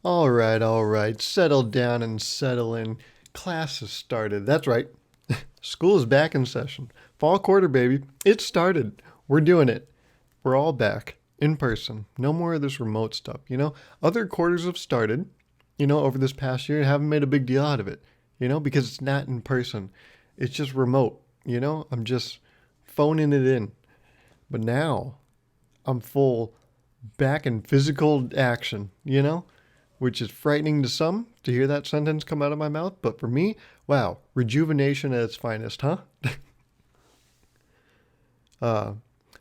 All right. Settle down and settle in. Class has started. That's right. School is back in session. Fall quarter, baby. It started. We're doing it. We're all back in person. No more of this remote stuff. Other quarters have started, over this past year and haven't made a big deal out of it, because it's not in person. It's just remote, I'm just phoning it in. But now I'm full back in physical action, which is frightening to some to hear that sentence come out of my mouth. But for me, wow, rejuvenation at its finest, huh? Uh,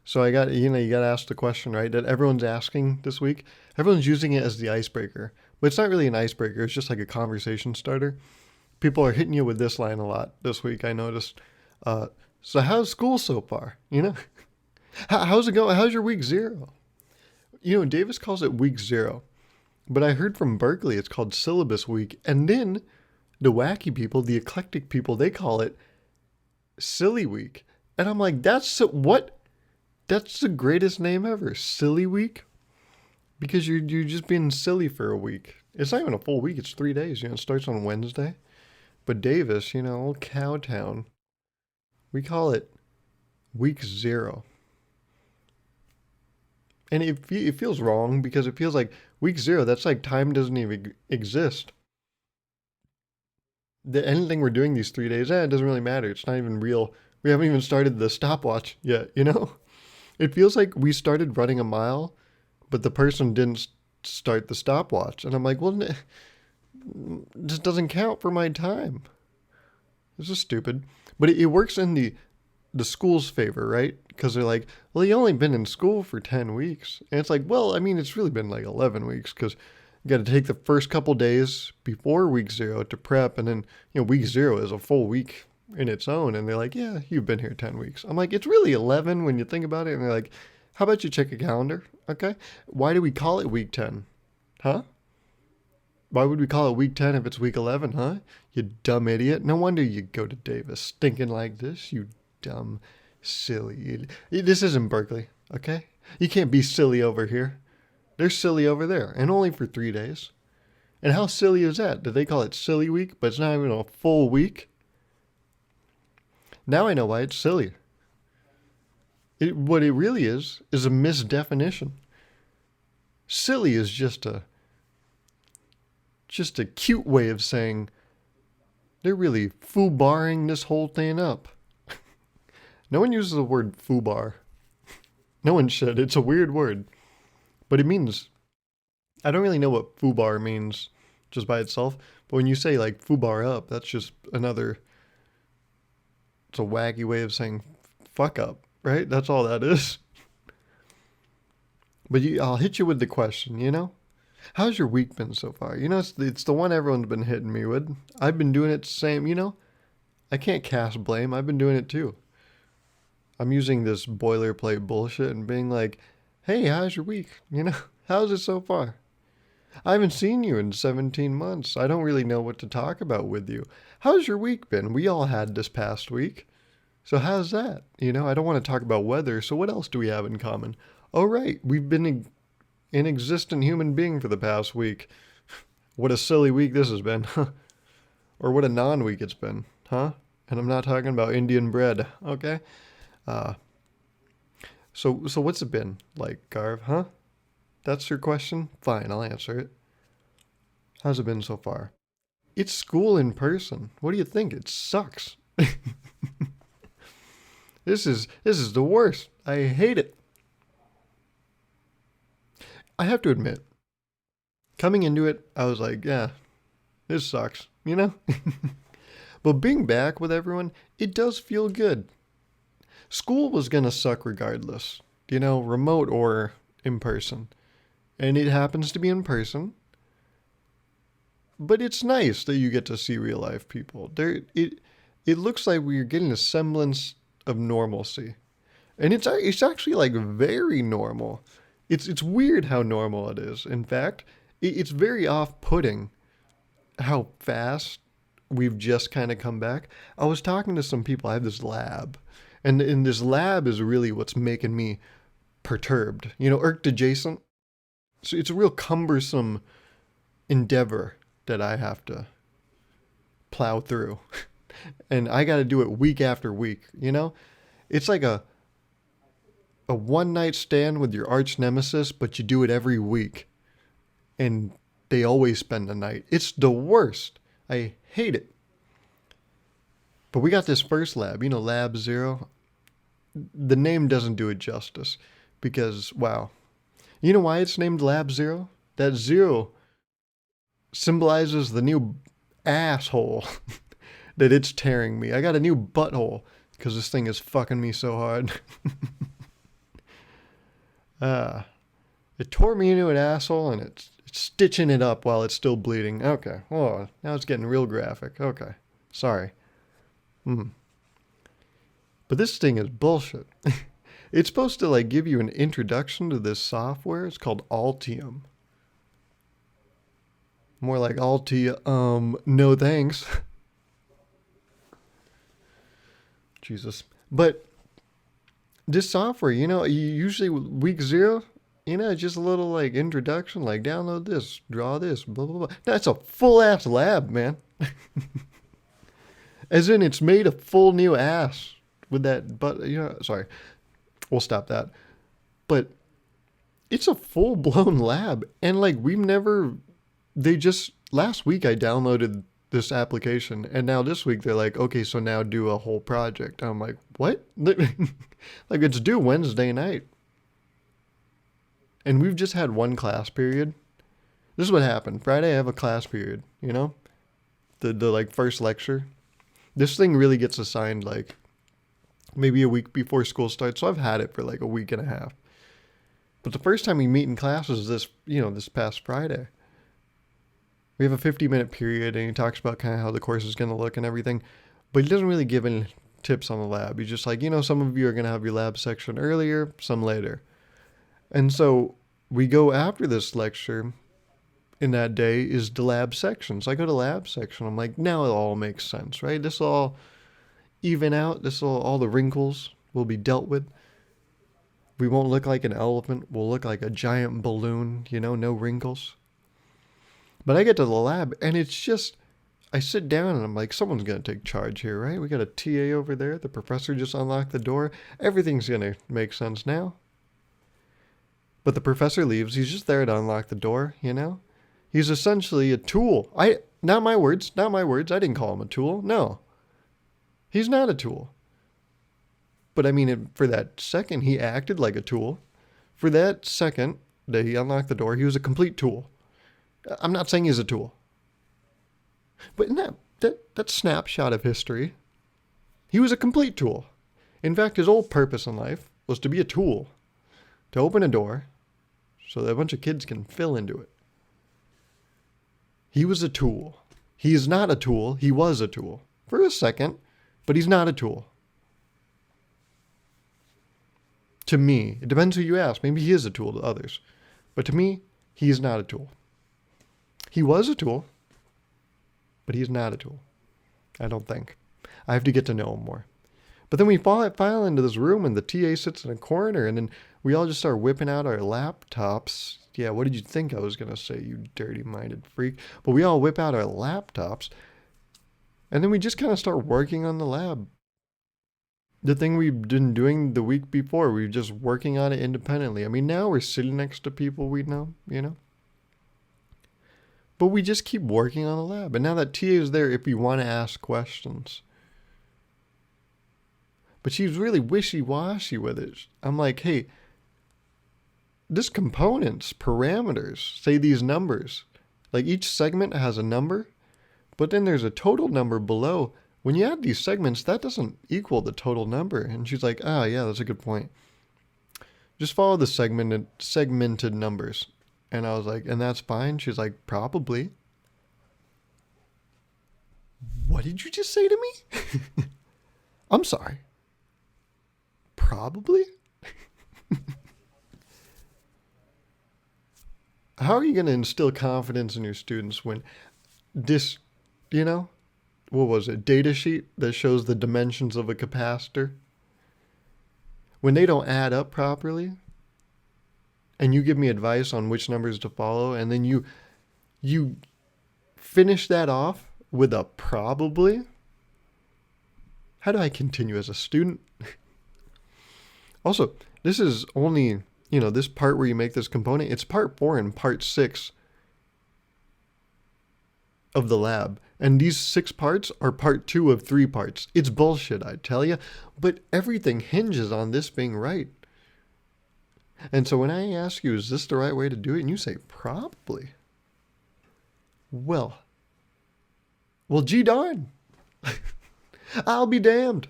so you got to ask the question, right? That everyone's asking this week. Everyone's using it as the icebreaker, but it's not really an icebreaker. It's just like a conversation starter. People are hitting you with this line a lot this week. I noticed. Uh, so how's school so far? How's it going? How's your week zero? Davis calls it week zero, but I heard from Berkeley it's called syllabus week, and then the wacky people, the eclectic people, they call it silly week. And I'm like, what? That's the greatest name ever, silly week, because you're just being silly for a week. It's not even a full week; it's 3 days. It starts on Wednesday. But Davis, old Cowtown, we call it week zero. And it feels wrong because it feels like week zero, that's like time doesn't even exist. Anything we're doing these 3 days, it doesn't really matter. It's not even real. We haven't even started the stopwatch yet. It feels like we started running a mile, but the person didn't start the stopwatch. And I'm like, well, this doesn't count for my time. This is stupid. But it works in the school's favor, right? Because they're like, well, you only been in school for 10 weeks. And it's like, well, I mean, it's really been like 11 weeks because you got to take the first couple days before week zero to prep. And then, week zero is a full week in its own. And they're like, yeah, you've been here 10 weeks. I'm like, it's really 11 when you think about it. And they're like, how about you check a calendar? Okay. Why do we call it week 10? Huh? Why would we call it week 10 if it's week 11, huh? You dumb idiot. No wonder you go to Davis stinking like this, you dumb, silly. This isn't Berkeley, okay? You can't be silly over here. They're silly over there, and only for 3 days. And how silly is that? Did they call it silly week, but it's not even a full week? Now I know why it's silly. What it really is a misdefinition. Silly is just a cute way of saying they're really foobarring this whole thing up. No one uses the word foobar. No one should. It's a weird word. But it means, I don't really know what foobar means just by itself. But when you say like foobar up, that's just it's a wacky way of saying fuck up, right? That's all that is. But I'll hit you with the question. How's your week been so far? It's the one everyone's been hitting me with. I've been doing it the same. I can't cast blame. I've been doing it too. I'm using this boilerplate bullshit and being like, hey, how's your week? How's it so far? I haven't seen you in 17 months. I don't really know what to talk about with you. How's your week been? We all had this past week. So how's that? I don't want to talk about weather, so what else do we have in common? Oh, right, we've been an existent human being for the past week. What a silly week this has been. Or what a non-week it's been, huh? And I'm not talking about Indian bread, okay? Uh, so what's it been like, Garv, huh? That's your question? Fine, I'll answer it. How's it been so far? It's school in person. What do you think? It sucks. This is the worst. I hate it. I have to admit, coming into it, I was like, yeah, this sucks. But being back with everyone, it does feel good. School was gonna suck regardless, remote or in person. And it happens to be in person. But it's nice that you get to see real life people. It looks like we're getting a semblance of normalcy. And it's actually like very normal. It's weird how normal it is. In fact, it's very off-putting how fast we've just kind of come back. I was talking to some people. I have this lab, and in this lab is really what's making me perturbed. Irked adjacent. So it's a real cumbersome endeavor that I have to plow through. And I got to do it week after week, you know? It's like a one night stand with your arch nemesis, but you do it every week. And they always spend the night. It's the worst. I hate it. But we got this first lab, Lab Zero. The name doesn't do it justice because, wow. You know why it's named Lab Zero? That zero symbolizes the new asshole that it's tearing me. I got a new butthole because this thing is fucking me so hard. It tore me into an asshole and it's stitching it up while it's still bleeding. Okay. Oh, now it's getting real graphic. Okay. Sorry. But this thing is bullshit. It's supposed to like give you an introduction to this software. It's called Altium. More like no thanks. Jesus. But this software, usually week 0, just a little like introduction, like download this, draw this, blah, blah, blah. That's a full ass lab, man. As in it's made a full new ass with that, but, sorry. We'll stop that. But it's a full blown lab. And like last week I downloaded this application and now this week they're like, okay, so now do a whole project. I'm like, what? Like it's due Wednesday night. And we've just had one class period. This is what happened. Friday I have a class period, the like first lecture. This thing really gets assigned like maybe a week before school starts. So I've had it for like a week and a half. But the first time we meet in class is this past Friday. We have a 50-minute period and he talks about kind of how the course is going to look and everything. But he doesn't really give any tips on the lab. He's just like, some of you are going to have your lab section earlier, some later. And so we go after this lecture in that day is the lab section. So I go to lab section. I'm like, now it all makes sense, right? This will all even out. All the wrinkles will be dealt with. We won't look like an elephant. We'll look like a giant balloon, no wrinkles. But I get to the lab and it's just, I sit down and I'm like, someone's going to take charge here, right? We got a TA over there. The professor just unlocked the door. Everything's going to make sense now. But the professor leaves. He's just there to unlock the door, He's essentially a tool. Not my words. I didn't call him a tool. No. He's not a tool. But I mean, for that second, he acted like a tool. For that second that he unlocked the door, he was a complete tool. I'm not saying he's a tool. But in that snapshot of history, he was a complete tool. In fact, his whole purpose in life was to be a tool. To open a door so that a bunch of kids can fill into it. He was a tool. He is not a tool. He was a tool. For a second, but he's not a tool. To me, it depends who you ask. Maybe he is a tool to others. But to me, he is not a tool. He was a tool, but he's not a tool. I don't think. I have to get to know him more. But then we file into this room and the TA sits in a corner and then we all just start whipping out our laptops. Yeah, what did you think I was going to say, you dirty-minded freak? But we all whip out our laptops and then we just kind of start working on the lab. The thing we've been doing the week before, we're just working on it independently. I mean, now we're sitting next to people we know, But we just keep working on the lab. And now that TA is there if you want to ask questions. But she's really wishy-washy with it. I'm like, hey, this component's parameters say these numbers. Like each segment has a number, but then there's a total number below. When you add these segments, that doesn't equal the total number. And she's like, yeah, that's a good point. Just follow the segmented numbers. And I was like, and that's fine? She's like, probably. What did you just say to me? I'm sorry. Probably? How are you going to instill confidence in your students when this, what was it, data sheet that shows the dimensions of a capacitor? When they don't add up properly, and you give me advice on which numbers to follow, and then you You finish that off with a probably. How do I continue as a student? Also, this is only, this part where you make this component, it's part 4 and part 6 of the lab. And these 6 parts are part 2 of 3 parts. It's bullshit, I tell you. But everything hinges on this being right. And so when I ask you, is this the right way to do it? And you say, probably. Well, gee darn. I'll be damned.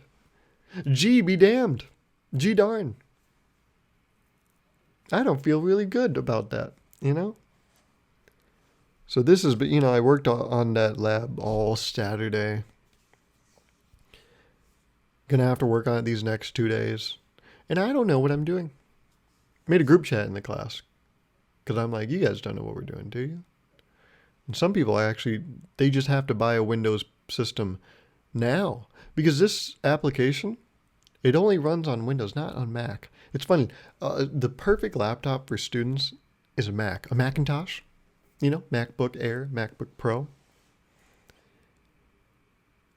Gee be damned. Gee darn. I don't feel really good about that, So this is, I worked on that lab all Saturday. Gonna have to work on it these next 2 days. And I don't know what I'm doing. Made a group chat in the class. Because I'm like, you guys don't know what we're doing, do you? And some people they just have to buy a Windows system now. Because this application, it only runs on Windows, not on Mac. It's funny. The perfect laptop for students is a Mac. A Macintosh. MacBook Air, MacBook Pro.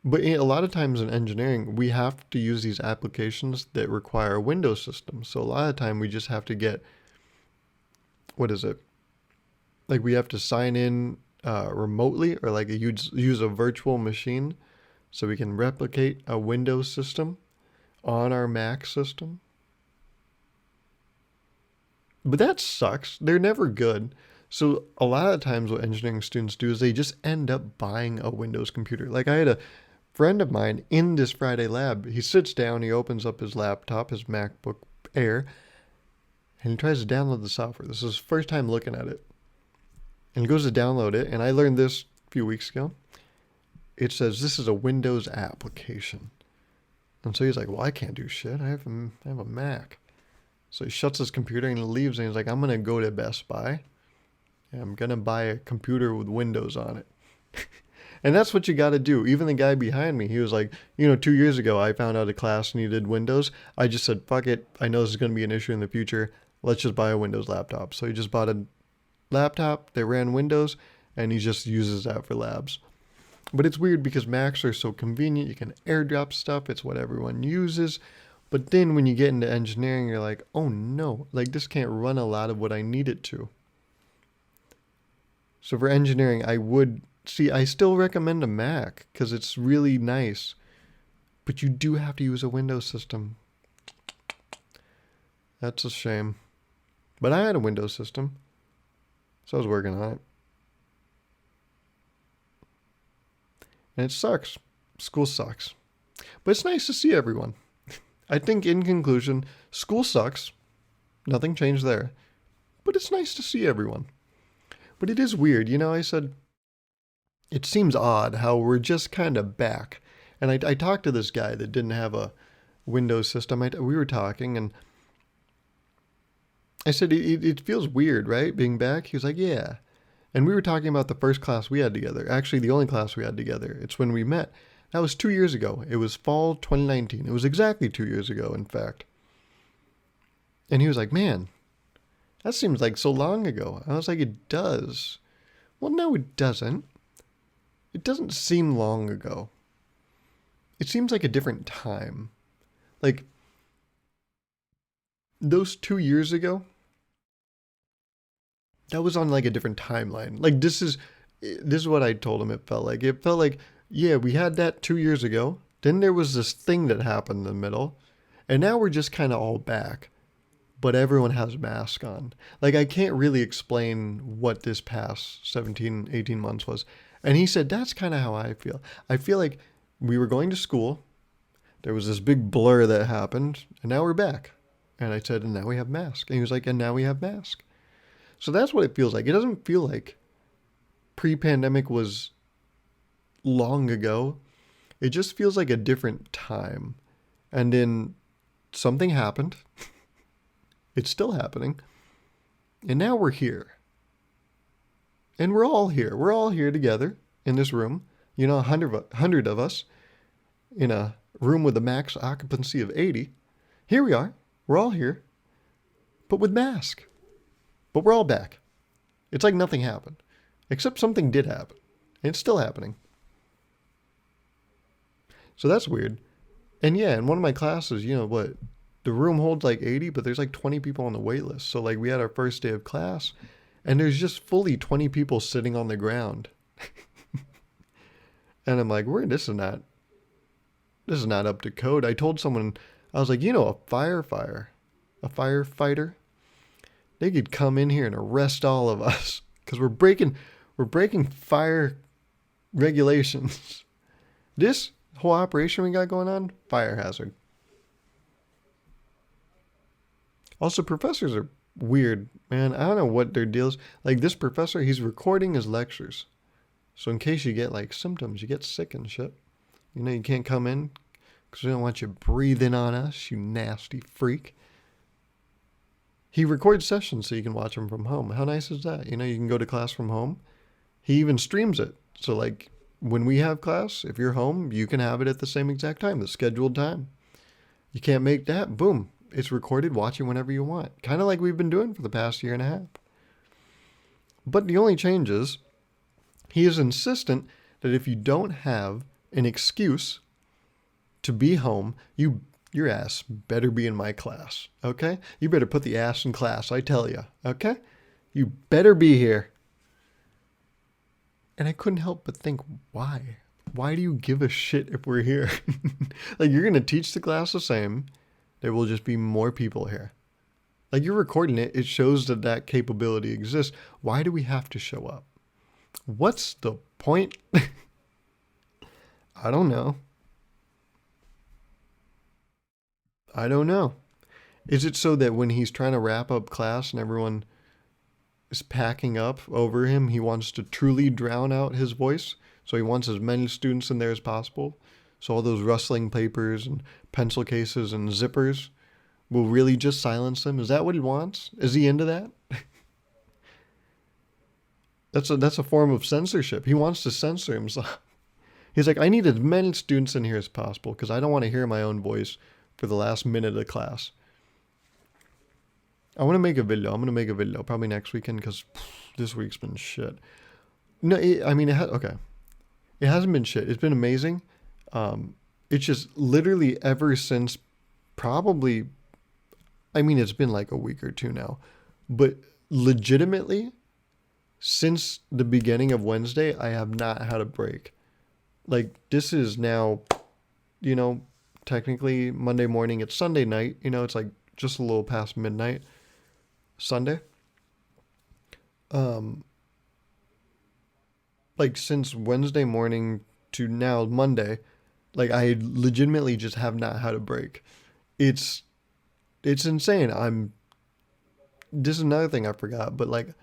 But a lot of times in engineering, we have to use these applications that require a Windows system. So a lot of time we just have to get, what is it? Like we have to sign in remotely, or like use a virtual machine so we can replicate a Windows system on our Mac system. But that sucks. They're never good. So a lot of times what engineering students do is they just end up buying a Windows computer. Like I had a friend of mine in this Friday lab. He sits down, he opens up his laptop, his MacBook Air, and he tries to download the software. This is his first time looking at it. And he goes to download it, and I learned this a few weeks ago. It says this is a Windows application. And so he's like, well, I can't do shit. I have a Mac. So he shuts his computer and he leaves, and he's like, I'm going to go to Best Buy. I'm going to buy a computer with Windows on it. And that's what you got to do. Even the guy behind me, he was like, 2 years ago, I found out a class needed Windows. I just said, fuck it. I know this is going to be an issue in the future. Let's just buy a Windows laptop. So he just bought a laptop that ran Windows, and he just uses that for labs. But it's weird because Macs are so convenient. You can airdrop stuff. It's what everyone uses. But then when you get into engineering, you're like, oh no, like this can't run a lot of what I need it to. So for engineering, I still recommend a Mac because it's really nice. But you do have to use a Windows system. That's a shame. But I had a Windows system, so I was working on it. And it sucks. School sucks. But it's nice to see everyone. I think in conclusion, school sucks. Nothing changed there. But it's nice to see everyone. But it is weird. I said, it seems odd how we're just kind of back. And I talked to this guy that didn't have a Windows system. We were talking, and I said, it feels weird, right? Being back? He was like, yeah. And we were talking about the first class we had together. Actually, the only class we had together. It's when we met. That was 2 years ago. It was fall 2019. It was exactly 2 years ago, in fact. And he was like, man, that seems like so long ago. I was like, it does. Well, no, it doesn't. It doesn't seem long ago. It seems like a different time. Like, those 2 years ago, that was on like a different timeline. Like this is what I told him it felt like. It felt like, yeah, we had that 2 years ago. Then there was this thing that happened in the middle. And now we're just kind of all back. But everyone has a mask on. Like I can't really explain what this past 17, 18 months was. And he said, that's kind of how I feel. I feel like we were going to school. There was this big blur that happened. And now we're back. And I said, and now we have masks. And he was like, and now we have masks. So that's what it feels like. It doesn't feel like pre-pandemic was long ago. It just feels like a different time. And then something happened. It's still happening. And now we're here. And we're all here. We're all here together in this room. 100 of us in a room with a max occupancy of 80. Here we are. We're all here. But with masks. But we're all back. It's like nothing happened. Except something did happen. And it's still happening. So that's weird. And yeah, in one of my classes, you know what? The room holds like 80, but there's like 20 people on the wait list. So like we had our first day of class and there's just fully 20 people sitting on the ground. And I'm like, this is not up to code. I told someone, I was like, you know, a firefighter, they could come in here and arrest all of us because we're breaking fire regulations. This whole operation we got going on, fire hazard. Also, professors are weird, man. I don't know what their deal is. Like this professor, he's recording his lectures. So in case you get like symptoms, you get sick and shit, you know, you can't come in because we don't want you breathing on us, you nasty freak. He records sessions so you can watch them from home. How nice is that? You know, you can go to class from home. He even streams it. So like when we have class, if you're home, you can have it at the same exact time, the scheduled time. You can't make that, boom. It's recorded, watch it whenever you want. Kind of like we've been doing for the past year and a half. But the only change is he is insistent that if you don't have an excuse to be home, your ass better be in my class, okay? You better put the ass in class, I tell you, okay? You better be here. And I couldn't help but think, why? Why do you give a shit if we're here? Like, you're going to teach the class the same. There will just be more people here. Like, you're recording it. It shows that that capability exists. Why do we have to show up? What's the point? I don't know. I don't know. Is it so that when he's trying to wrap up class and everyone is packing up over him, he wants to truly drown out his voice? So he wants as many students in there as possible. So all those rustling papers and pencil cases and zippers will really just silence him. Is that what he wants? Is he into that? That's a form of censorship. He wants to censor himself. He's like, I need as many students in here as possible because I don't want to hear my own voice for the last minute of class. I want to make a video. I'm going to make a video probably next weekend because this week's been shit. No, okay. It hasn't been shit. It's been amazing. It's just literally ever since probably, it's been like a week or two now, but legitimately since the beginning of Wednesday, I have not had a break. Like this is now, technically Monday morning. It's Sunday night. It's like just a little past midnight Sunday. Like since Wednesday morning to now Monday, like I legitimately just have not had a break. It's insane. This is another thing I forgot, but like,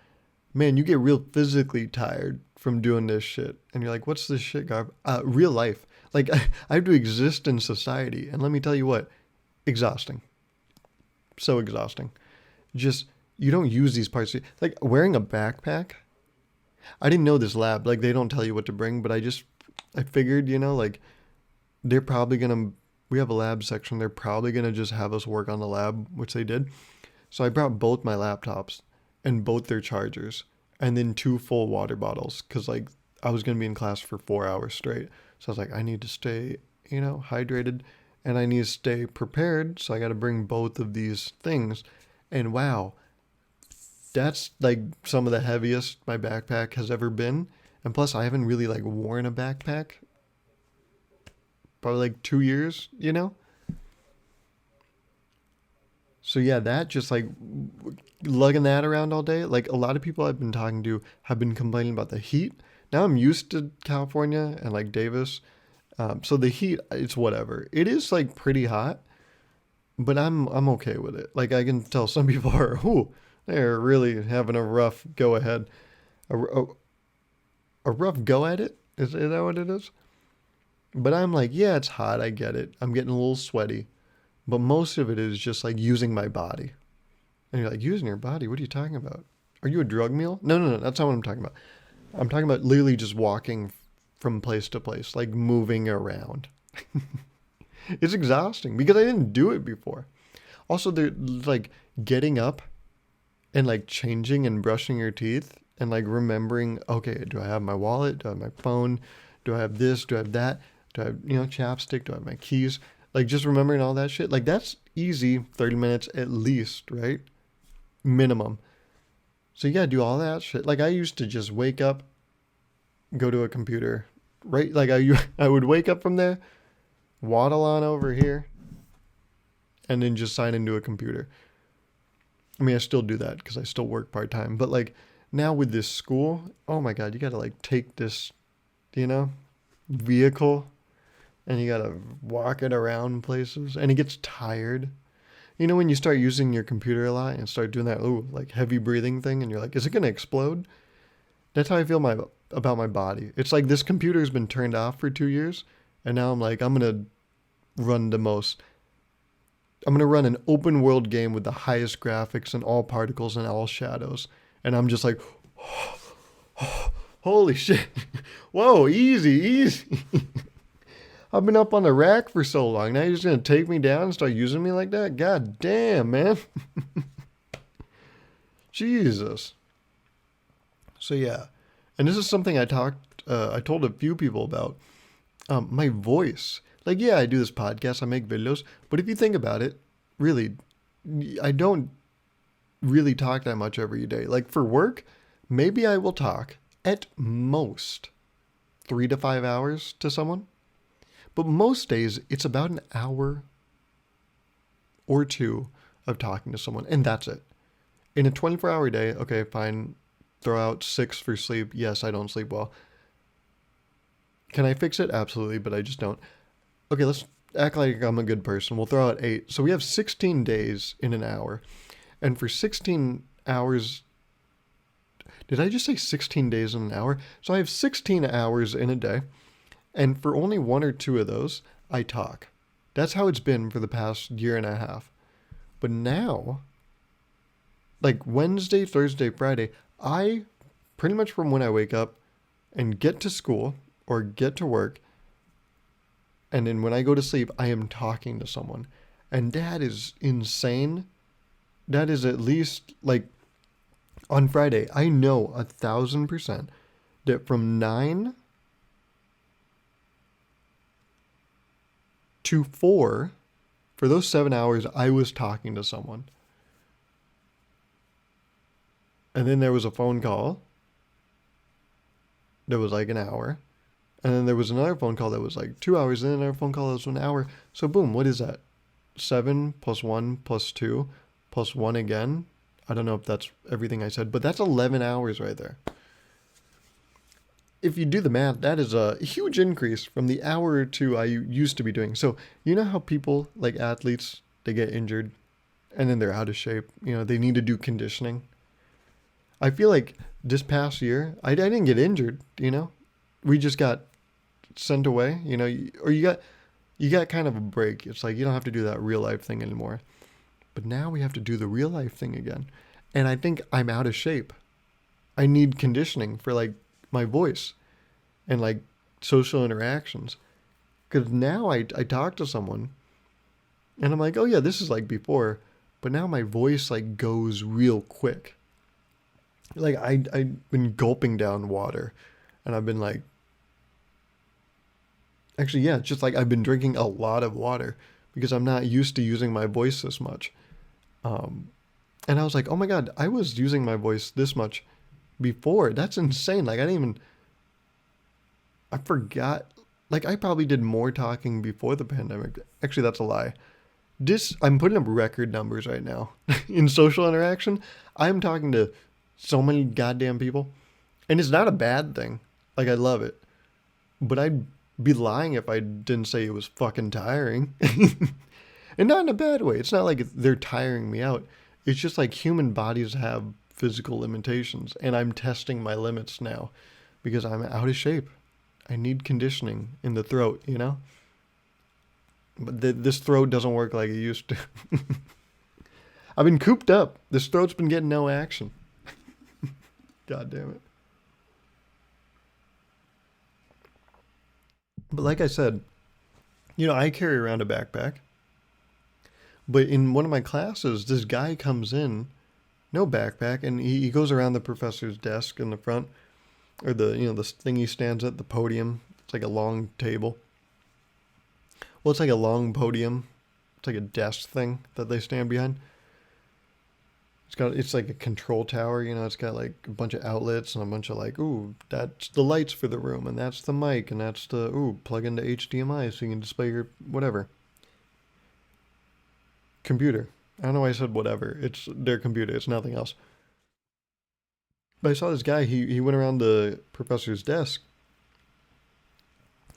man, you get real physically tired from doing this shit. And you're like, what's this shit, Garv? Real life. Like I have to exist in society. And let me tell you what, exhausting. So exhausting. Just, you don't use these parts. Like wearing a backpack. I didn't know this lab. Like they don't tell you what to bring, but I figured, like they're probably going to, we have a lab section. They're probably going to just have us work on the lab, which they did. So I brought both my laptops and both their chargers and then 2 full water bottles. Cause like I was going to be in class for 4 hours straight. So I was like, I need to stay, hydrated and I need to stay prepared. So I got to bring both of these things. And wow, that's like some of the heaviest my backpack has ever been. And plus I haven't really like worn a backpack probably like 2 years, So yeah, that just like lugging that around all day. Like a lot of people I've been talking to have been complaining about the heat. Now I'm used to California and like Davis. So the heat, it's whatever. It is like pretty hot, but I'm okay with it. Like I can tell some people are, they're really having a rough go ahead. A rough go at it? Is that what it is? But I'm like, yeah, it's hot. I get it. I'm getting a little sweaty. But most of it is just like using my body. And you're like, using your body? What are you talking about? Are you a drug mule? No. That's not what I'm talking about. I'm talking about literally just walking from place to place, like moving around. It's exhausting because I didn't do it before. Also, they're like getting up and like changing and brushing your teeth and like remembering, okay, do I have my wallet? Do I have my phone? Do I have this? Do I have that? Do I have, chapstick? Do I have my keys? Like just remembering all that shit. Like that's easy, 30 minutes at least, right? Minimum. So you gotta do all that shit. Like I used to just wake up, go to a computer, right? Like I would wake up from there, waddle on over here, and then just sign into a computer. I mean, I still do that because I still work part time. But like now with this school, oh my God, you got to like take this, you know, vehicle and you got to walk it around places and it gets tired. You know, when you start using your computer a lot and start doing that, ooh, like heavy breathing thing and you're like, is it going to explode? That's how I feel about my body. It's like this computer has been turned off for 2 years and now I'm like, I'm going to run the most. I'm going to run an open world game with the highest graphics and all particles and all shadows. And I'm just like, holy shit. Whoa, easy, easy. I've been up on the rack for so long. Now you're just going to take me down and start using me like that? God damn, man. Jesus. So yeah. And this is something I told a few people about. My voice. Like, yeah, I do this podcast, I make videos, but if you think about it, really, I don't really talk that much every day. Like for work, maybe I will talk at most 3 to 5 hours to someone, but most days it's about an hour or two of talking to someone, and that's it. In a 24-hour day, okay, fine, throw out 6 for sleep. Yes, I don't sleep well. Can I fix it? Absolutely, but I just don't. Okay, let's act like I'm a good person. We'll throw out 8. So we have 16 days in an hour. And for 16 hours, did I just say 16 days in an hour? So I have 16 hours in a day. And for only 1 or 2 of those, I talk. That's how it's been for the past year and a half. But now, like Wednesday, Thursday, Friday, I pretty much from when I wake up and get to school or get to work, and then when I go to sleep, I am talking to someone. And that is insane. That is at least like on Friday, I know 1,000% that from 9 to 4, for those 7 hours, I was talking to someone. And then there was a phone call that was like an hour. And then there was another phone call that was like 2 hours, and then another phone call that was 1 hour. So boom, what is that? 7 plus 1 plus 2 plus 1 again. I don't know if that's everything I said, but that's 11 hours right there. If you do the math, that is a huge increase from the hour or 2 I used to be doing. So you know how people, like athletes, they get injured and then they're out of shape. You know, they need to do conditioning. I feel like this past year, I didn't get injured, you know. We just got sent away, you know, or you got kind of a break. It's like you don't have to do that real life thing anymore. But now we have to do the real life thing again. And I think I'm out of shape. I need conditioning for like my voice and like social interactions. Because now I talk to someone and I'm like, oh yeah, this is like before. But now my voice like goes real quick. Like I've been gulping down water and I've been like, actually, yeah, it's just like I've been drinking a lot of water because I'm not used to using my voice this much. And I was like, oh my God, I was using my voice this much before. That's insane. Like I forgot. Like I probably did more talking before the pandemic. Actually, that's a lie. I'm putting up record numbers right now in social interaction. I'm talking to so many goddamn people. And it's not a bad thing. Like I love it. But I'd be lying if I didn't say it was fucking tiring. And not in a bad way. It's not like they're tiring me out. It's just like human bodies have physical limitations. And I'm testing my limits now because I'm out of shape. I need conditioning in the throat, you know? But this throat doesn't work like it used to. I've been cooped up. This throat's been getting no action. God damn it. But like I said, you know, I carry around a backpack. But in one of my classes, this guy comes in no backpack, and he goes around the professor's desk in the front, or the the thing he stands at, the podium. It's like a long table. Well, it's like a long podium. It's like a desk thing that they stand behind. It's like a control tower, it's got like a bunch of outlets and a bunch of like, ooh, that's the lights for the room, and that's the mic, and that's the plug into HDMI so you can display your whatever. Computer. I don't know why I said whatever. It's their computer, it's nothing else. But I saw this guy, he went around the professor's desk.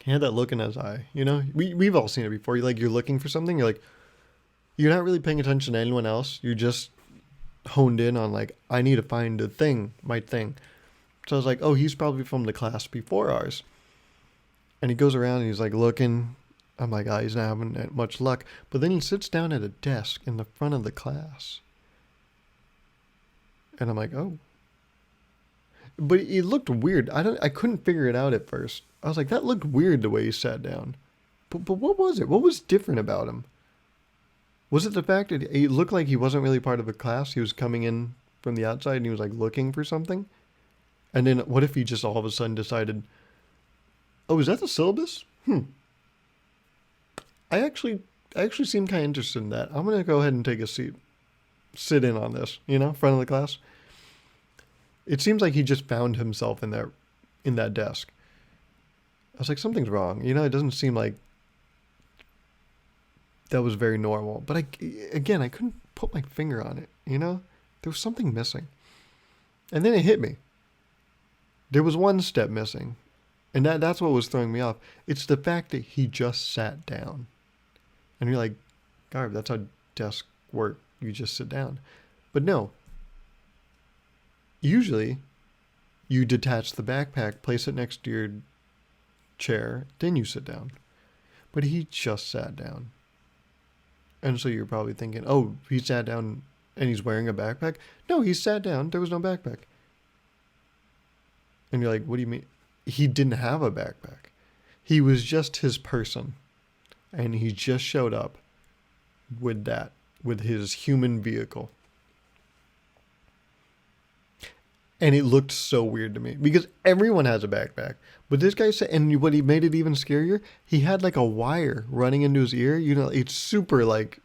He had that look in his eye, we've all seen it before. You're looking for something, you're not really paying attention to anyone else. You're just honed in on like, I need to find a thing, my thing. So I was like, oh, he's probably from the class before ours. And he goes around and he's like looking. I'm like, oh, he's not having much luck. But then he sits down at a desk in the front of the class. And I'm like, oh. But it looked weird. I couldn't figure it out at first. I was like, that looked weird the way he sat down. But what was it? What was different about him? Was it the fact that it looked like he wasn't really part of the class? He was coming in from the outside and he was like looking for something? And then what if he just all of a sudden decided, oh, is that the syllabus? I actually seem kind of interested in that. I'm going to go ahead and take a seat. Sit in on this, front of the class. It seems like he just found himself in that desk. I was like, something's wrong. It doesn't seem like that was very normal. But I couldn't put my finger on it, There was something missing. And then it hit me. There was one step missing. And that's what was throwing me off. It's the fact that he just sat down. And you're like, Gauruv, that's how desks work. You just sit down. But no. Usually, you detach the backpack, place it next to your chair, then you sit down. But he just sat down. And so you're probably thinking, oh, he sat down and he's wearing a backpack? No, he sat down. There was no backpack. And you're like, what do you mean? He didn't have a backpack. He was just his person. And he just showed up with his human vehicle. And it looked so weird to me because everyone has a backpack. But this guy said, and what he made it even scarier, he had like a wire running into his ear. It's super like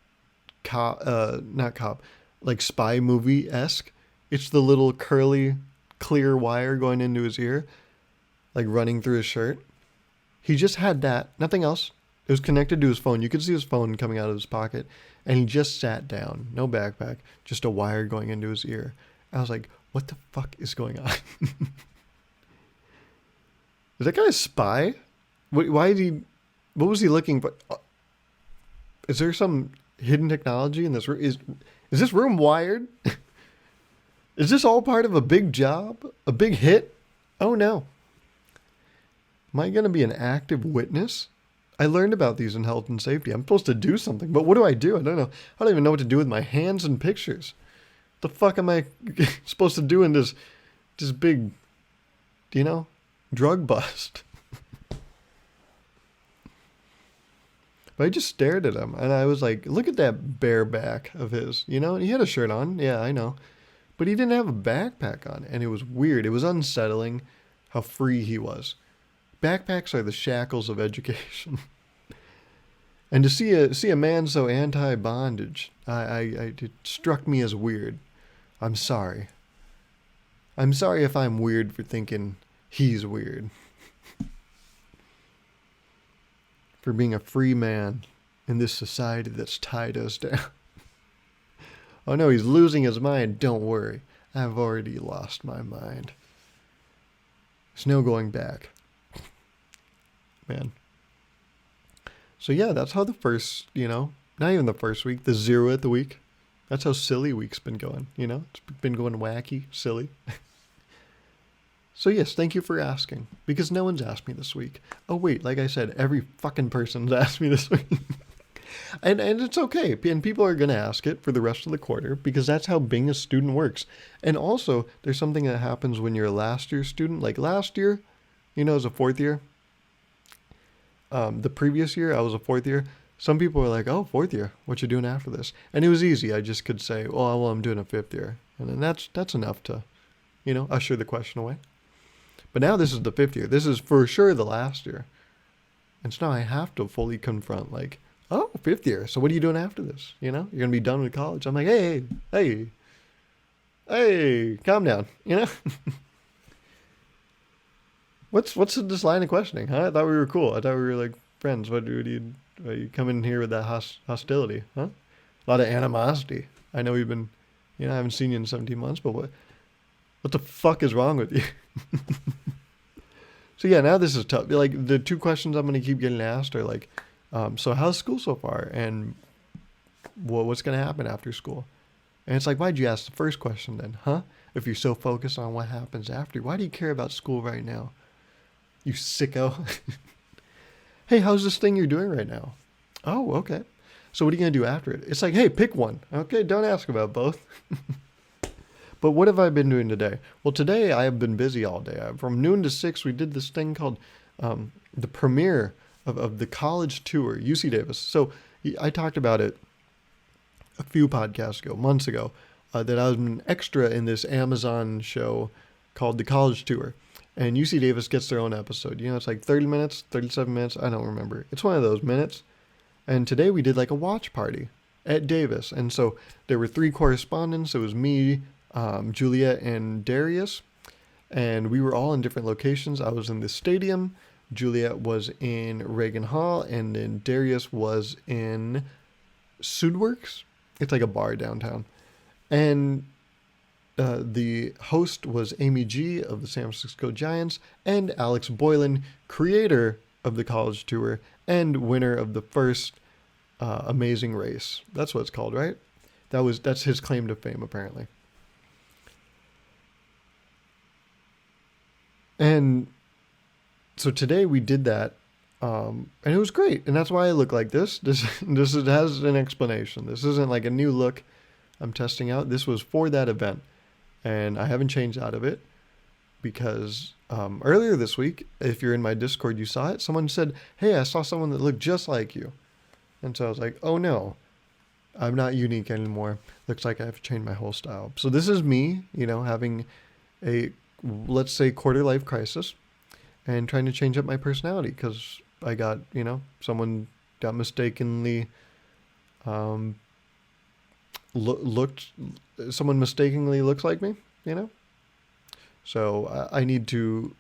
like spy movie-esque. It's the little curly, clear wire going into his ear, like running through his shirt. He just had that, nothing else. It was connected to his phone. You could see his phone coming out of his pocket. And he just sat down. No backpack. Just a wire going into his ear. I was like, what the fuck is going on? Is that guy a spy? What was he looking for? Is there some hidden technology in this room? Is this room wired? Is this all part of a big job? A big hit? Oh no. Am I going to be an active witness? I learned about these in health and safety. I'm supposed to do something, but what do? I don't know. I don't even know what to do with my hands and pictures. The fuck am I supposed to do in this big, drug bust? But I just stared at him and I was like, look at that bare back of his, and he had a shirt on. Yeah, I know. But he didn't have a backpack on and it was weird. It was unsettling how free he was. Backpacks are the shackles of education. And to see a man so anti-bondage, it struck me as weird. I'm sorry. I'm sorry if I'm weird for thinking he's weird. For being a free man in this society that's tied us down. Oh no, he's losing his mind. Don't worry. I've already lost my mind. There's no going back. Man. So yeah, that's how the first, not even the first week, the 0th week. That's how silly week's been going, It's been going wacky, silly. So yes, thank you for asking. Because no one's asked me this week. Oh wait, like I said, every fucking person's asked me this week. and it's okay. And people are going to ask it for the rest of the quarter because that's how being a student works. And also, there's something that happens when you're a last year student. Like last year, as a fourth year, the previous year, I was a fourth year. Some people were like, oh, fourth year, what you doing after this? And it was easy. I just could say, well, I'm doing a fifth year. And then that's enough to, usher the question away. But now this is the 5th year. This is for sure the last year. And so now I have to fully confront, like, oh, 5th year. So what are you doing after this? You're going to be done with college. I'm like, hey, calm down, What's this line of questioning, huh? I thought we were cool. I thought we were like friends. What do you come in here with that hostility, huh? A lot of animosity. I know we've been, I haven't seen you in 17 months, but what the fuck is wrong with you? So yeah, now this is tough. Like the 2 questions I'm going to keep getting asked are like, so how's school so far? And what's going to happen after school? And it's like, why'd you ask the first question then, huh? If you're so focused on what happens after, why do you care about school right now? You sicko. Hey, how's this thing you're doing right now? Oh, okay. So what are you going to do after it? It's like, hey, pick one. Okay, don't ask about both. But what have I been doing today? Well, today I have been busy all day. From noon to 6, we did this thing called the premiere of the college tour, UC Davis. So I talked about it a few podcasts ago, months ago, that I was an extra in this Amazon show called The College Tour. And UC Davis gets their own episode. It's like 30 minutes, 37 minutes. I don't remember. It's one of those minutes. And today we did like a watch party at Davis. And so there were 3 correspondents. It was me, Juliet, and Darius. And we were all in different locations. I was in the stadium. Juliet was in Reagan Hall. And then Darius was in Sudworks. It's like a bar downtown. And the host was Amy G of the San Francisco Giants and Alex Boylan, creator of the college tour and winner of the first Amazing Race. That's what it's called, right? That's his claim to fame, apparently. And so today we did that, and it was great. And that's why I look like this. This has an explanation. This isn't like a new look I'm testing out. This was for that event. And I haven't changed out of it because earlier this week, if you're in my Discord, you saw it. Someone said, hey, I saw someone that looked just like you. And so I was like, oh no, I'm not unique anymore. Looks like I have to change my whole style. So this is me, having a, let's say, quarter life crisis and trying to change up my personality because I got, someone got mistakenly someone mistakenly looks like me, So I need to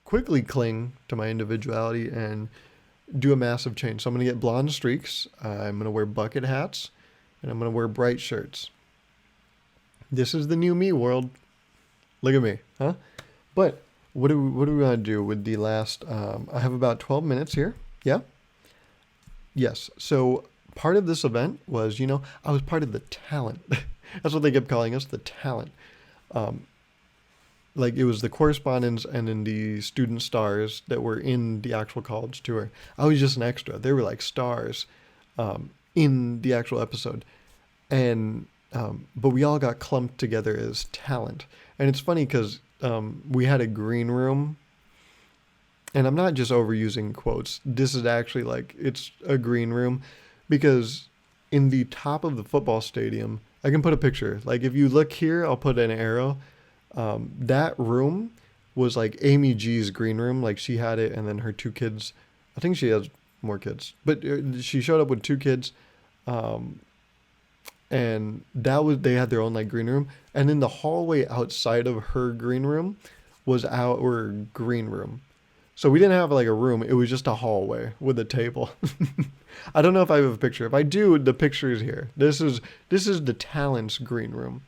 quickly cling to my individuality and do a massive change. So I'm going to get blonde streaks. I'm going to wear bucket hats and I'm going to wear bright shirts. This is the new me world. Look at me, huh? But what do we want to do with the last, I have about 12 minutes here. Yeah. Yes. So part of this event was, I was part of the talent. That's what they kept calling us, the talent. Like it was the correspondents and then the student stars that were in the actual college tour. I was just an extra. They were like stars in the actual episode. And but we all got clumped together as talent. And it's funny because we had a green room. And I'm not just overusing quotes. This is actually like, it's a green room. Because in the top of the football stadium, I can put a picture. Like if you look here, I'll put an arrow. That room was like Amy G's green room. Like she had it and then her 2 kids. I think she has more kids. But she showed up with 2 kids. And they had their own like green room. And then the hallway outside of her green room was our green room. So we didn't have like a room. It was just a hallway with a table. I don't know if I have a picture. If I do, the picture is here. This is the talent's green room.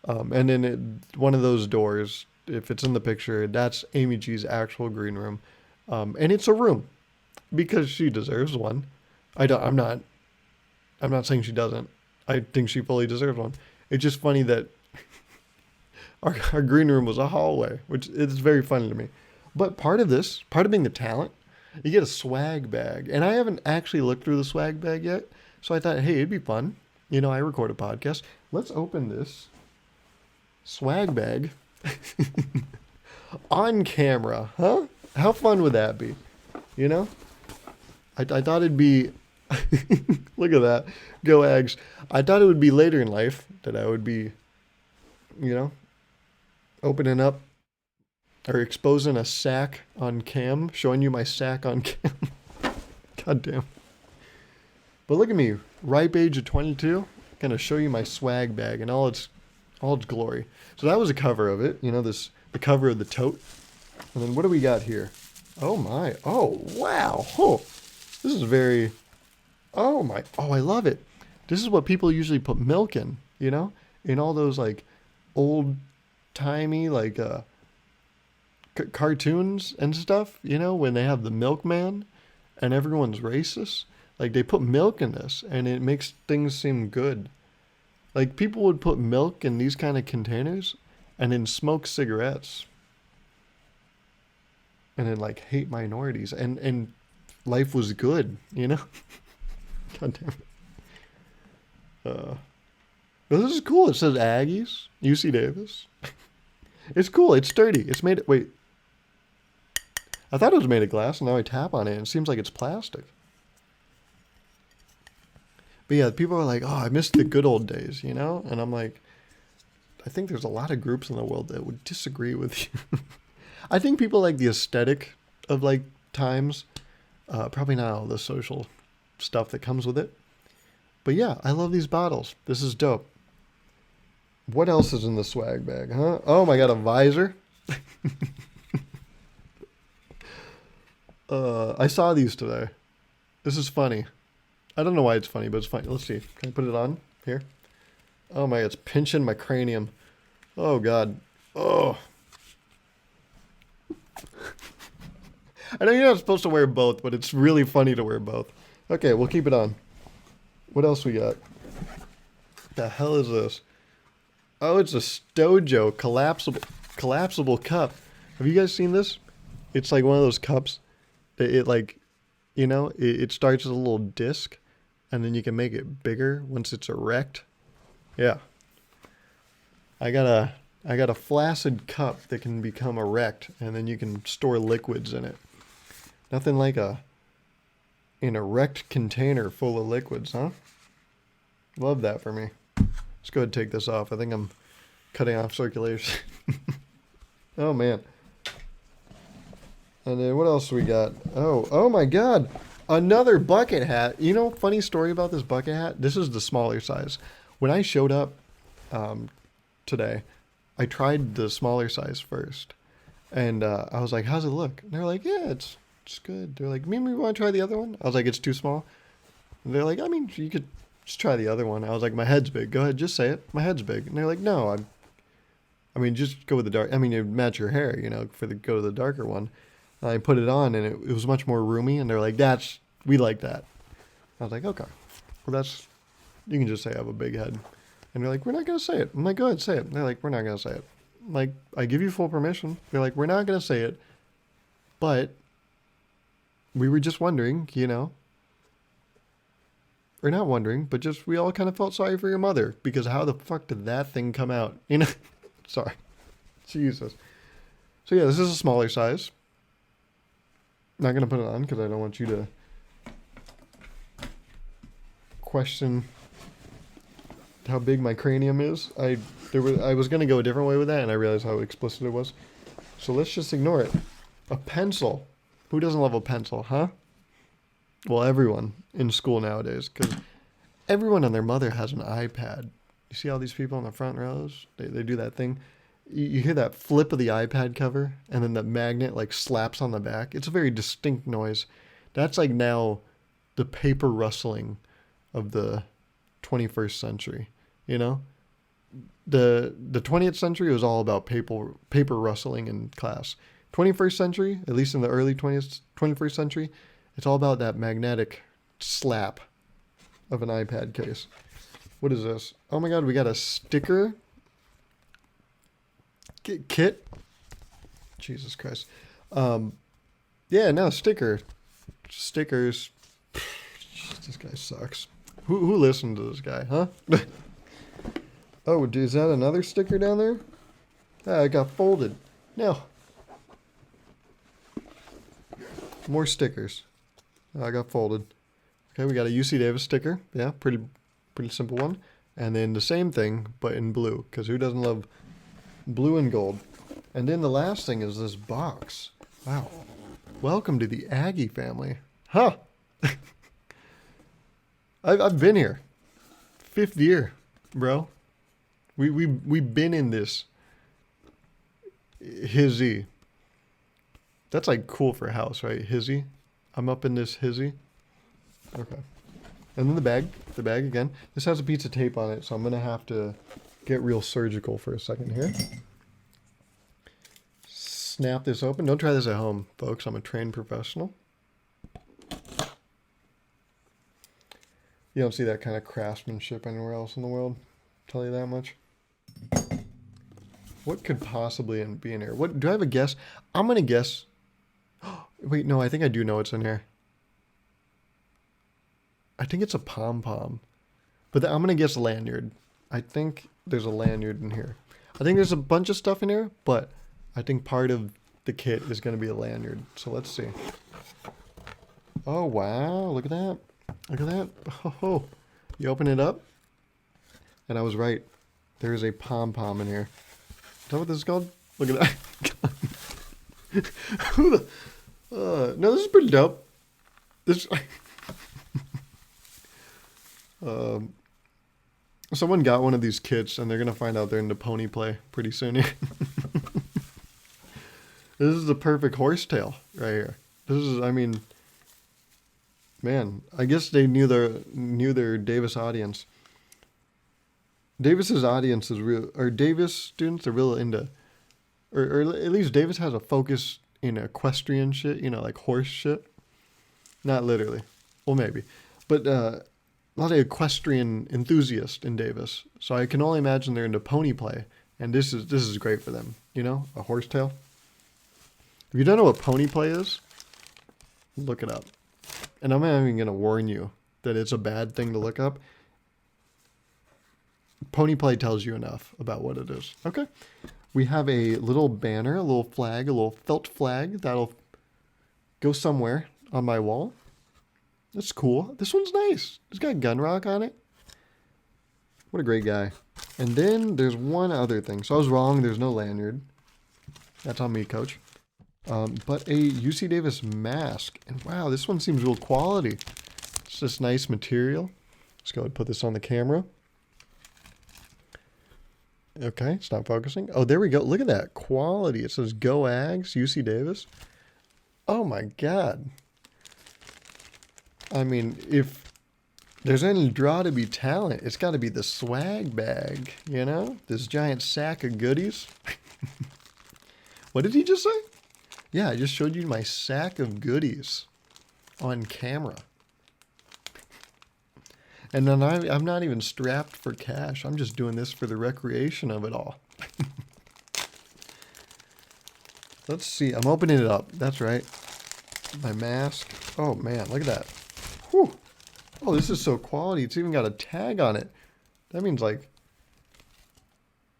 And then one of those doors, if it's in the picture, that's Amy G's actual green room. And it's a room because she deserves one. I'm not saying she doesn't. I think she fully deserves one. It's just funny that our green room was a hallway, which is very funny to me. But part of being the talent, you get a swag bag. And I haven't actually looked through the swag bag yet. So I thought, hey, it'd be fun. I record a podcast. Let's open this swag bag on camera, huh? How fun would that be? I thought it'd be, look at that. Go Ags. I thought it would be later in life that I would be you know, opening up or exposing a sack on cam, showing you my sack on cam. God damn. But look at me, ripe age of 22. Gonna show you my swag bag in all its glory. So that was a cover of it. You know, the cover of the tote. And then what do we got here? Oh my. Oh wow. Oh, this is very. Oh my. Oh, I love it. This is what people usually put milk in. You know, in all those like old timey like cartoons and stuff. You know, when they have the milkman and everyone's racist. Like they put milk in this and it makes things seem good. Like people would put milk in these kind of containers and then smoke cigarettes. And then like hate minorities and life was good, you know? God damn it. But this is cool. It says Aggies, UC Davis. It's cool. It's sturdy. It's made wait. I thought it was made of glass and now I tap on it and it seems like it's plastic. But yeah, people are like, oh, I miss the good old days, you know? And I'm like, I think there's a lot of groups in the world that would disagree with you. I think people like the aesthetic of like times, probably not all the social stuff that comes with it. But yeah, I love these bottles. This is dope. What else is in the swag bag, huh? Oh my God, a visor. I saw these today. This is funny. I don't know why it's funny, but it's funny. Let's see. Can I put it on here? Oh my, it's pinching my cranium. Oh God. Oh. I know you're not supposed to wear both, but it's really funny to wear both. Okay, we'll keep it on. What else we got? The hell is this? Oh, it's a Stojo collapsible cup. Have you guys seen this? It's like one of those cups. It like, you know, it starts as a little disc, and then you can make it bigger once it's erect. Yeah. I got a flaccid cup that can become erect, and then you can store liquids in it. Nothing like an erect container full of liquids, huh? Love that for me. Let's go ahead and take this off. I think I'm cutting off circulation. Oh, man. And then what else we got? Oh my God. Another bucket hat. You know, funny story about this bucket hat? This is the smaller size. When I showed up today, I tried the smaller size first. And I was like, how's it look? And they're like, yeah, it's good. They're like, maybe we want to try the other one? I was like, it's too small. And they're like, I mean, you could just try the other one. I was like, my head's big. Go ahead, just say it. My head's big. And they're like, no, I mean, just go with the dark. I mean, it would match your hair, you know, go to the darker one. And I put it on and it was much more roomy. And they're like, we like that. I was like, okay. Well, you can just say I have a big head. And they're like, we're not going to say it. I'm like, go ahead, say it. And they're like, we're not going to say it. I'm like, I give you full permission. They're like, we're not going to say it. But we were just wondering, you know. Or not wondering, but just we all kind of felt sorry for your mother. Because how the fuck did that thing come out? You know? Sorry. Jesus. So yeah, this is a smaller size. Not going to put it on because I don't want you to question how big my cranium is. I was going to go a different way with that and I realized how explicit it was. So let's just ignore it. A pencil. Who doesn't love a pencil, huh? Well, everyone in school nowadays, because everyone and their mother has an iPad. You see all these people in the front rows? They do that thing. You hear that flip of the iPad cover, and then the magnet like slaps on the back. It's a very distinct noise. That's like now the paper rustling of the 21st century. You know, the 20th century was all about paper rustling in class. 21st century, at least in the early 21st century, it's all about that magnetic slap of an iPad case. What is this? Oh my God, we got a sticker kit. Jesus Christ. Yeah, no, stickers. This guy sucks. Who listened to this guy, huh? Oh, is that another sticker down there? Ah, it got folded. No. More stickers. Oh, I got folded. Okay, we got a UC Davis sticker. Yeah, pretty simple one. And then the same thing, but in blue. Because who doesn't love Blue and gold. And then the last thing is this box. Wow. Welcome to the Aggie family. Huh. I've been here. 5th year, bro. We've been in this hizzy. That's like cool for a house, right? Hizzy. I'm up in this hizzy. Okay. And then the bag again. This has a piece of tape on it, so I'm going to have to get real surgical for a second here. Snap this open. Don't try this at home, folks. I'm a trained professional. You don't see that kind of craftsmanship anywhere else in the world. Tell you that much. What could possibly be in here? What do I have a guess? I'm going to guess. Wait, no, I think I do know what's in here. I think it's a pom-pom. But I'm going to guess lanyard. I think there's a lanyard in here. I think there's a bunch of stuff in here, but I think part of the kit is going to be a lanyard. So let's see. Oh, wow. Look at that. Look at that. Oh, you open it up, and I was right. There is a pom-pom in here. Is that what this is called? Look at that. Who the... no, this is pretty dope. This... someone got one of these kits, and they're going to find out they're into pony play pretty soon here. This is the perfect horsetail right here. This is, I mean... Man, I guess they knew their Davis audience. Davis's audience is real, or Davis students are real into, or at least Davis has a focus in equestrian shit, you know, like horse shit. Not literally, well maybe, but a lot of equestrian enthusiasts in Davis. So I can only imagine they're into pony play, and this is great for them. You know, a horsetail. If you don't know what pony play is, look it up. And I'm not even going to warn you that it's a bad thing to look up. Pony play tells you enough about what it is. Okay. We have a little banner, a little flag, a little felt flag that'll go somewhere on my wall. That's cool. This one's nice. It's got gun rock on it. What a great guy. And then there's one other thing. So I was wrong. There's no lanyard. That's on me, coach. But a UC Davis mask. And wow, this one seems real quality. It's just nice material. Let's go ahead and put this on the camera. Okay, it's not focusing. Oh, there we go. Look at that quality. It says Go Ags, UC Davis. Oh my God. I mean, if there's any draw to be talent, it's got to be the swag bag, you know? This giant sack of goodies. What did he just say? Yeah, I just showed you my sack of goodies on camera. And then I'm not even strapped for cash. I'm just doing this for the recreation of it all. Let's see. I'm opening it up. That's right. My mask. Oh, man. Look at that. Whew. Oh, this is so quality. It's even got a tag on it. That means like...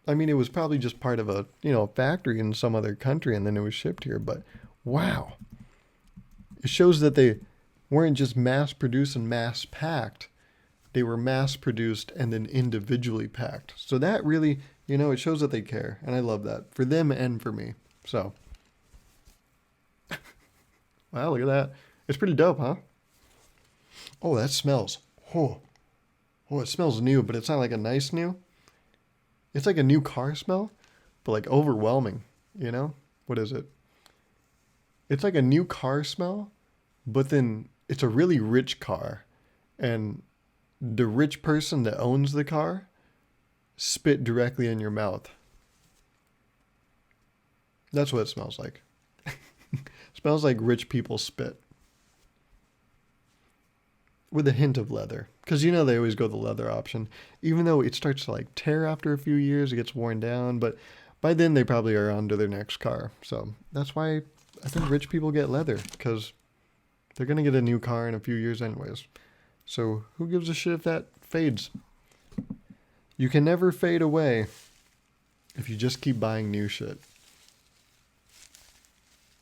I mean, it was probably just part of a, you know, factory in some other country and then it was shipped here. But, wow. It shows that they weren't just mass-produced and mass-packed. They were mass-produced and then individually packed. So that really, you know, it shows that they care. And I love that. For them and for me. So. Wow, look at that. It's pretty dope, huh? Oh, that smells. Oh, it smells new, but it's not like a nice new. It's like a new car smell, but like overwhelming, you know? What is it? It's like a new car smell, but then it's a really rich car. And the rich person that owns the car spit directly in your mouth. That's what it smells like. It smells like rich people spit. With a hint of leather. Because you know they always go the leather option. Even though it starts to like tear after a few years, it gets worn down. But by then they probably are onto their next car. So that's why I think rich people get leather. Because they're going to get a new car in a few years anyways. So who gives a shit if that fades? You can never fade away if you just keep buying new shit.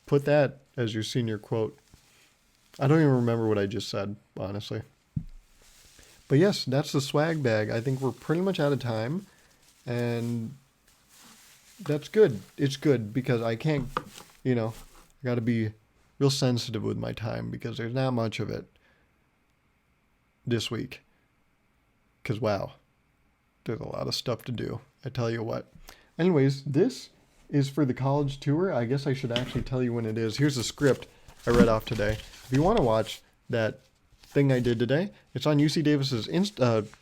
Put that as your senior quote. I don't even remember what I just said, honestly. But yes, that's the swag bag. I think we're pretty much out of time. And that's good. It's good because I can't, I got to be real sensitive with my time because there's not much of it this week. Because, wow, there's a lot of stuff to do. I tell you what. Anyways, this is for the college tour. I guess I should actually tell you when it is. Here's the script I read off today. If you want to watch that thing I did today, it's on UC Davis's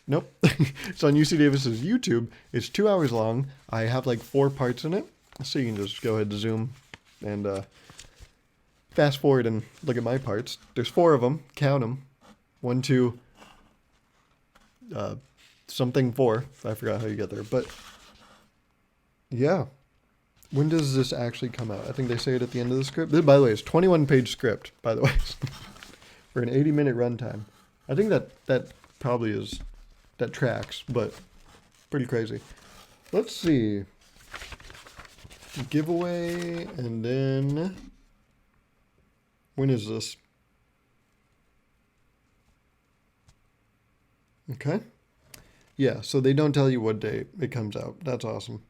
nope. It's on UC Davis's YouTube. It's 2 hours long. I have like 4 parts in it. So you can just go ahead to zoom and fast forward and look at my parts. There's 4 of them. Count them. 1, 2, something 4. I forgot how you get there. But yeah. When does this actually come out? I think they say it at the end of the script. This, by the way, is 21-page script, by the way, for an 80-minute runtime. I think that probably is, that tracks, but pretty crazy. Let's see. Giveaway, and then, when is this? Okay. Yeah, so they don't tell you what day it comes out. That's awesome.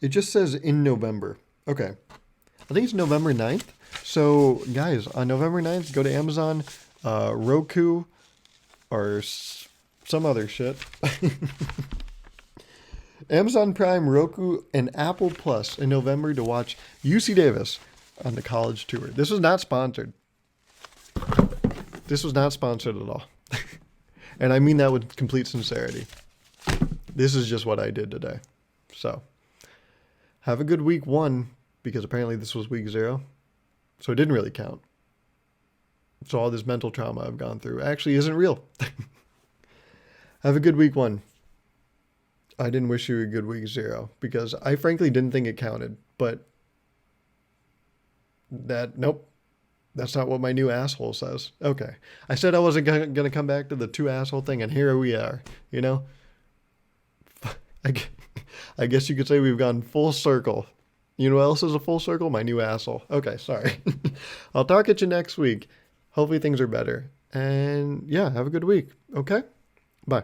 It just says in November. Okay. I think it's November 9th. So, guys, on November 9th, go to Amazon, Roku, or some other shit. Amazon Prime, Roku, and Apple Plus in November to watch UC Davis on the college tour. This was not sponsored. This was not sponsored at all. And I mean that with complete sincerity. This is just what I did today. So, have a good week 1, because apparently this was week 0. So it didn't really count. So all this mental trauma I've gone through actually isn't real. Have a good week 1. I didn't wish you a good week 0 because I frankly didn't think it counted. But nope. That's not what my new asshole says. Okay. I said I wasn't going to come back to the 2 asshole thing, and here we are, I guess you could say we've gone full circle. You know what else is a full circle? My new asshole. Okay, sorry. I'll talk at you next week. Hopefully things are better. And yeah, have a good week. Okay? Bye.